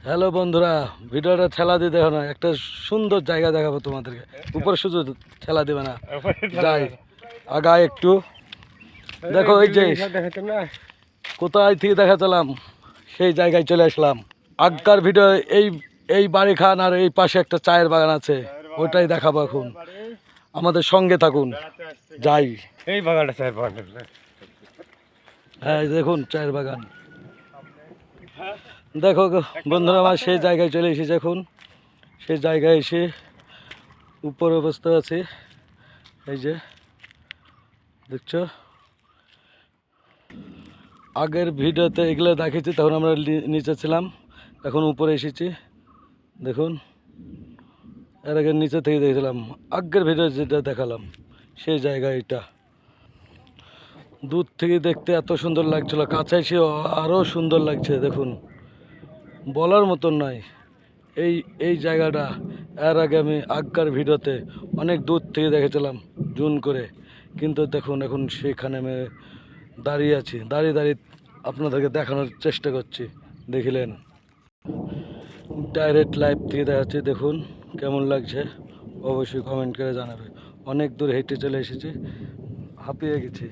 Hello বন্ধুরা, ভিডিওটা ঠেলা দিয়ে দেখো না, একটা সুন্দর জায়গা দেখাবো তোমাদেরকে। উপরে শুধু ঠেলা দেবে না, যাই আগায় একটু দেখো। এই যে কোথায় থেকে দেখাচ্ছিলাম সেই জায়গায় চলে আসলাম। আগকার ভিডিও এই এই বাড়ি খান আর এই পাশে একটা চায়ের বাগান আছে, ওটাই দেখাবো এখন। আমাদের সঙ্গে থাকুন, যাই। এই বাগানটা চায়ের বাগান। হ্যাঁ দেখুন চায়ের বাগান। দেখো বন্ধুরা আমার সেই জায়গায় চলে এসেছে এখন। সেই জায়গায় এসে উপরে অবস্থা আছে, এই যে দেখছো। আগের ভিডিওতে এগুলো দেখেছি, তখন আমরা নিচে ছিলাম, এখন উপরে এসেছি দেখুন। এর আগে নিচে থেকে দেখেছিলাম, আগের ভিডিও যেটা দেখালাম সেই জায়গা এটা। দূর থেকে দেখতে এত সুন্দর লাগছিল, কাছে এসে আরও সুন্দর লাগছে দেখুন, বলার মতন নয়। এই জায়গাটা এর আগে আমি আগকার ভিডিওতে অনেক দূর থেকে দেখেছিলাম জুম করে, কিন্তু দেখুন এখন সেখানে আমি দাঁড়িয়ে আছি, দাঁড়িয়ে দাঁড়িয়ে আপনাদেরকে দেখানোর চেষ্টা করছি। দেখিলেন ডাইরেক্ট লাইভ থেকে দেখাচ্ছি, দেখুন কেমন লাগছে অবশ্যই কমেন্ট করে জানাবে। অনেক দূর হেঁটে চলে এসেছি, হাঁপিয়ে গেছি,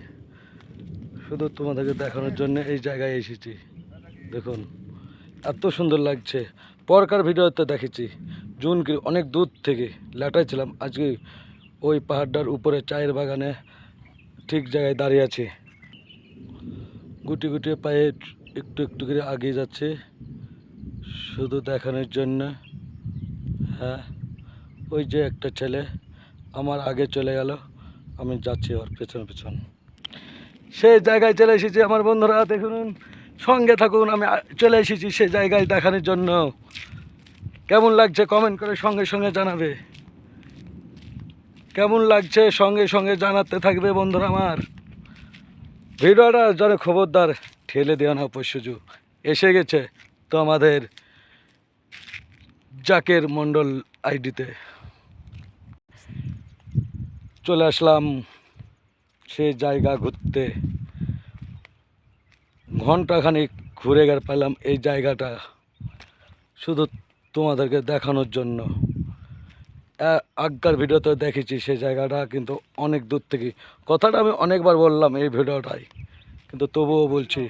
শুধু তোমাদেরকে দেখানোর জন্য এই জায়গায় এসেছি। দেখুন এত সুন্দর লাগছে। পরকার ভিডিওতে দেখেছি জুন কি অনেক দূর থেকে লেটায় ছিলাম, আজকে ওই পাহাড়টার উপরে চায়ের বাগানে ঠিক জায়গায় দাঁড়িয়ে আছি। গুটি গুটি পায়ে একটু একটু করে এগিয়ে যাচ্ছে শুধু দেখানোর জন্য। হ্যাঁ, ওই যে একটা ছেলে আমার আগে চলে গেল, আমি যাচ্ছি ওর পেছন পেছন। সেই জায়গায় চলে এসেছি আমার বন্ধুরা, দেখুন সঙ্গে থাকুন। আমি চলে এসেছি সেই জায়গায় দেখানোর জন্য। কেমন লাগছে কমেন্ট করে সঙ্গে সঙ্গে জানাবে। কেমন লাগছে সঙ্গে সঙ্গে জানাতে থাকবে বন্ধুরা আমার। ভিডিওটা যেন খবরদার ঠেলে দেওয়া না, পরশু এসে গেছে তো আমাদের জাকের মণ্ডল আইডিতে চলে আসলাম সেই জায়গা ঘুরতে। ঘন্টাখানিক ঘুরে গেলে পেলাম এই জায়গাটা শুধু তোমাদেরকে দেখানোর জন্য। আগকার ভিডিওতে দেখেছি সেই জায়গাটা, কিন্তু অনেক দূর থেকে। কথাটা আমি অনেকবার বললাম এই ভিডিওটাই, কিন্তু তবুও বলছি।